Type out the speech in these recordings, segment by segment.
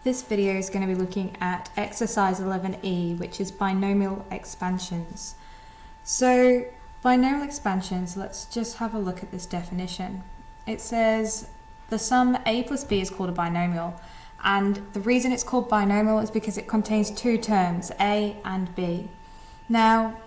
This video is going to be looking at exercise 11E, which is binomial expansions. So binomial expansions, let's just have a look at this definition. It says the sum a plus b is called a binomial, and the reason it's called binomial is because it contains two terms, a and b. Now,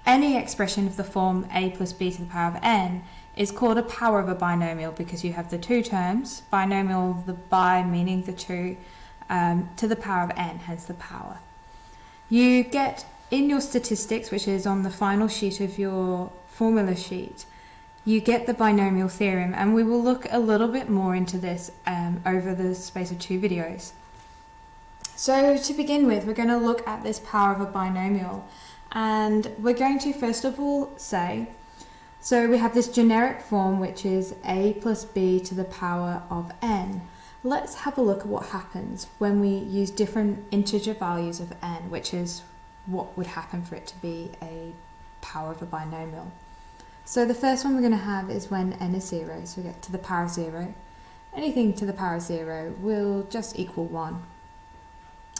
any expression of the form a plus b to the power of n is called a power of a binomial because you have the two terms, binomial, the bi meaning the two, to the power of n, hence the power. You get in your statistics, which is on the final sheet of your formula sheet, you get the binomial theorem, and we will look a little bit more into this over the space of two videos. So to begin with, we're going to look at this power of a binomial, and we're going to first of all say, so we have this generic form which is a plus b to the power of n. Let's have a look at what happens when we use different integer values of n, which is what would happen for it to be a power of a binomial. So the first one we're going to have is when n is 0, so we get to the power of 0. Anything to the power of 0 will just equal 1.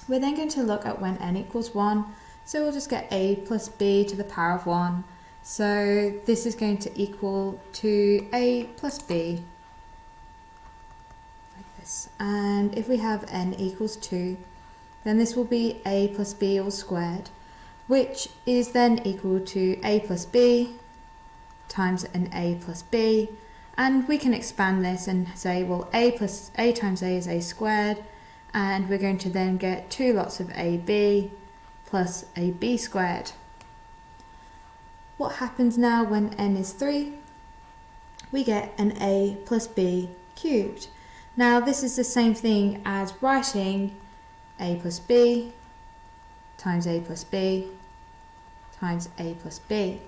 We're then going to look at when n equals 1, so we'll just get a plus b to the power of 1. So this is going to equal to a plus b. And if we have n equals 2, then this will be a plus b all squared, which is then equal to a plus b times an a plus b, and we can expand this and say, well, a times a is a squared, and we're going to then get two lots of ab plus ab squared. What happens now when n is 3? We get an a plus b cubed. Now this is the same thing as writing a plus b times a plus b times a plus b.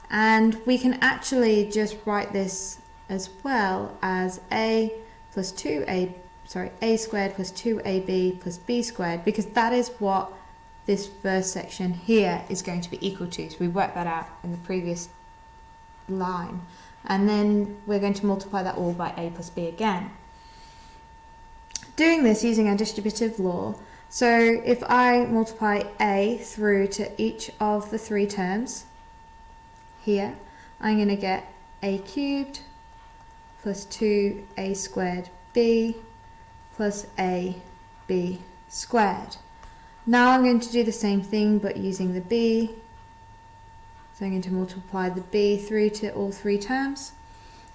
And we can actually just write this as well as a squared plus 2ab plus b squared, because that is what this first section here is going to be equal to. So we worked that out in the previous line. And then we're going to multiply that all by a plus b again. Doing this using our distributive law, so if I multiply a through to each of the three terms here, I'm going to get a cubed plus 2a squared b plus a b squared. Now I'm going to do the same thing but using the b, so I'm going to multiply the b through to all three terms,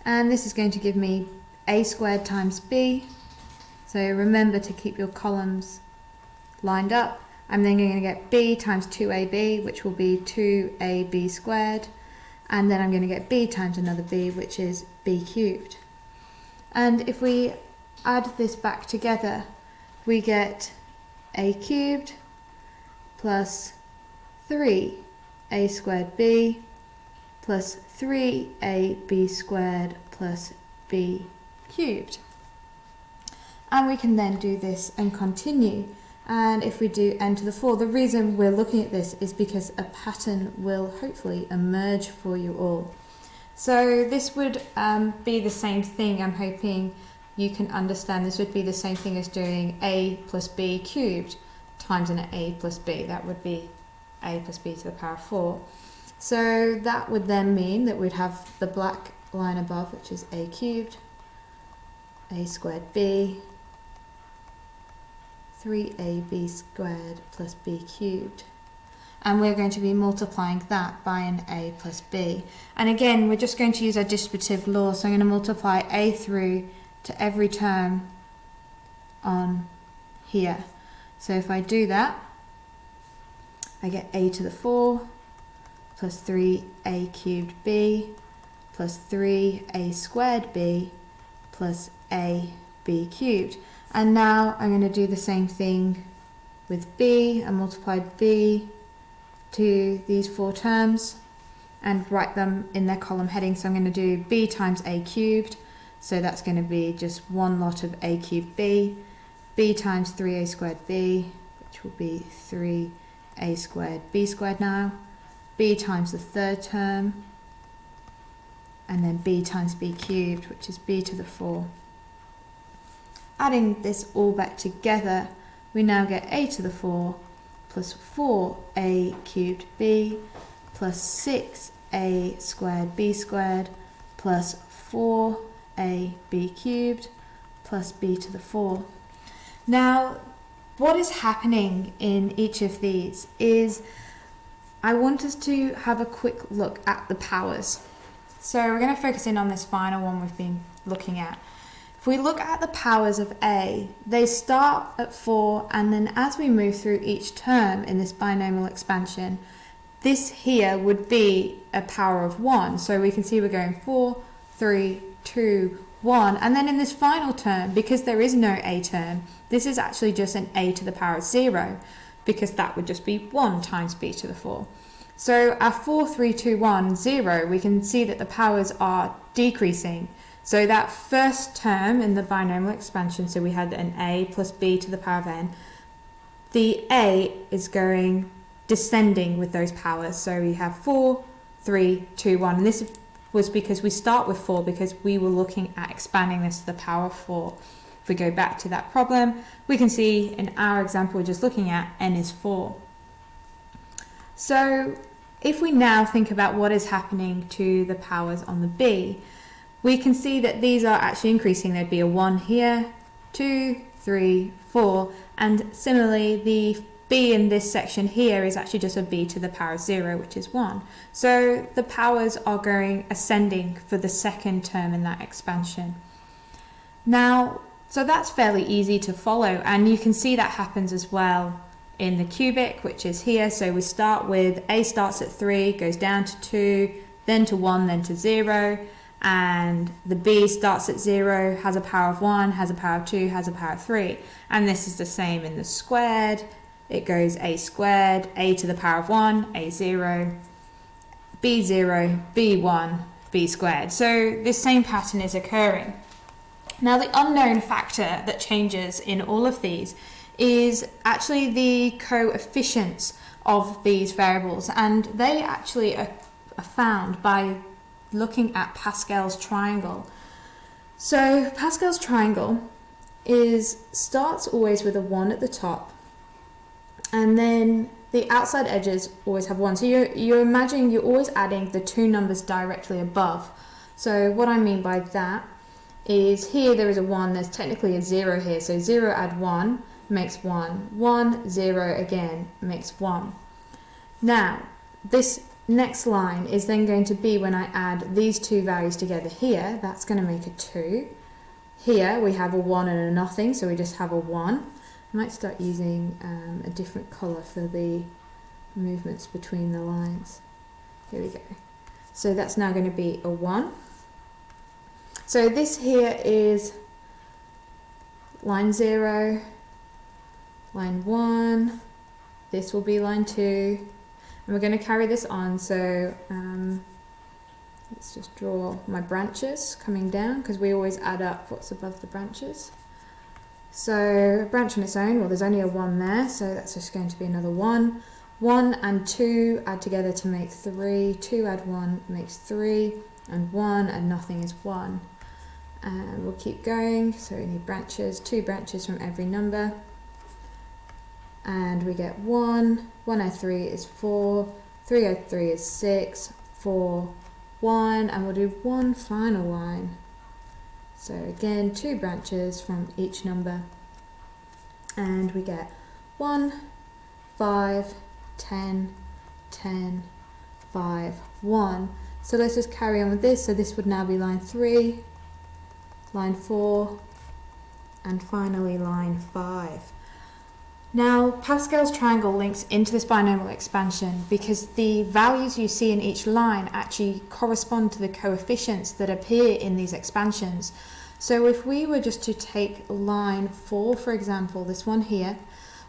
and this is going to give me a squared times b. So remember to keep your columns lined up. I'm then going to get b times 2ab, which will be 2ab squared, and then I'm going to get b times another b, which is b cubed. And if we add this back together, we get a cubed plus 3a squared b plus 3ab squared plus b cubed. And we can then do this and continue. And if we do n to the 4, the reason we're looking at this is because a pattern will hopefully emerge for you all. So this would be the same thing. I'm hoping you can understand this would be the same thing as doing a plus b cubed times an a plus b. That would be a plus b to the power of 4. So that would then mean that we'd have the black line above, which is a cubed, a squared b, 3ab squared plus b cubed, and we're going to be multiplying that by an a plus b. And again, we're just going to use our distributive law, so I'm going to multiply a through to every term on here. So if I do that, I get a to the 4 plus 3a cubed b plus 3a squared b plus a b cubed. And now I'm going to do the same thing with b. I multiplied b to these four terms and write them in their column heading. So I'm going to do b times a cubed, so that's going to be just one lot of a cubed b times 3a squared b, which will be 3a squared b squared now, b times the third term, and then b times b cubed, which is b to the 4. adding this all back together, we now get a to the 4 plus 4a cubed b plus 6a squared b squared plus 4ab cubed plus b to the 4. Now, what is happening in each of these is I want us to have a quick look at the powers. So we're going to focus in on this final one we've been looking at. If we look at the powers of A, they start at 4, and then as we move through each term in this binomial expansion, this here would be a power of 1. So we can see we're going 4, 3, 2, 1. And then in this final term, because there is no A term, this is actually just an A to the power of 0, because that would just be 1 times b to the 4. So our 4, 3, 2, 1, 0, we can see that the powers are decreasing. So that first term in the binomial expansion, so we had an a plus b to the power of n, the a is going descending with those powers. So we have 4, 3, 2, 1. And this was because we start with 4 because we were looking at expanding this to the power of 4. If we go back to that problem, we can see in our example we're just looking at n is 4. So if we now think about what is happening to the powers on the b, we can see that these are actually increasing. There'd be a 1 here, 2, 3, 4, and similarly the b in this section here is actually just a b to the power of 0, which is 1. So the powers are going ascending for the second term in that expansion. Now, so that's fairly easy to follow, and you can see that happens as well in the cubic, which is here. So we start with a starts at 3, goes down to 2, then to 1, then to 0, and the b starts at 0, has a power of 1, has a power of 2, has a power of 3, and this is the same in the squared. It goes a squared, a to the power of 1, a0, b0, b1, b squared. So this same pattern is occurring. Now the unknown factor that changes in all of these is actually the coefficients of these variables, and they actually are found by looking at Pascal's triangle. So Pascal's triangle starts always with a 1 at the top, and then the outside edges always have 1. So you're imagining you're always adding the two numbers directly above. So what I mean by that is here there is a 1, there's technically a 0 here, so 0 add 1 makes 1, 1, 0 again makes 1. Now this next line is then going to be when I add these two values together here, that's going to make a 2. Here we have a 1 and a nothing, so we just have a 1. I might start using a different colour for the movements between the lines. Here we go. So that's now going to be a 1. So this here is line 0, line 1, this will be line 2, and we're going to carry this on. So let's just draw my branches coming down, because we always add up what's above the branches. So a branch on its own, well, there's only a 1 there, so that's just going to be another 1. 1 and 2 add together to make 3, 2 add 1 makes 3, and 1 and nothing is 1. And we'll keep going, so we need branches, 2 branches from every number. And we get 1, 1 add 3 is 4, 3 add 3 is 6, 4, 1, and we'll do one final line. So again, 2 branches from each number, and we get 1, 5, 10, 10, 5, 1. So let's just carry on with this. So this would now be line 3, line 4, and finally line 5. Now Pascal's triangle links into this binomial expansion because the values you see in each line actually correspond to the coefficients that appear in these expansions. So if we were just to take line 4, for example, this one here,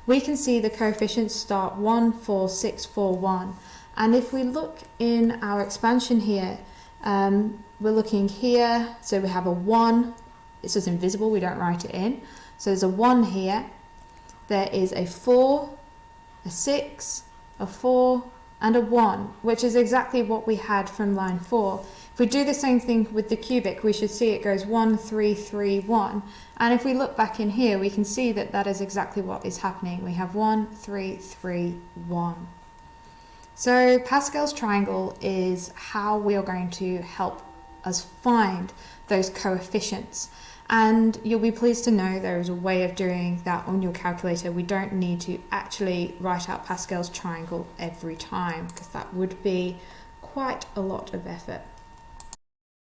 we can see the coefficients start 1, 4, 6, 4, 1. And if we look in our expansion here, we're looking here, so we have a 1, it's just invisible, we don't write it in. So there's a 1 here, there is a 4, a 6, a 4, and a 1, which is exactly what we had from line 4. If we do the same thing with the cubic, we should see it goes 1, 3, 3, 1. And if we look back in here, we can see that that is exactly what is happening. We have 1, 3, 3, 1. So Pascal's triangle is how we are going to help us find those coefficients. And you'll be pleased to know there is a way of doing that on your calculator. We don't need to actually write out Pascal's triangle every time, because that would be quite a lot of effort.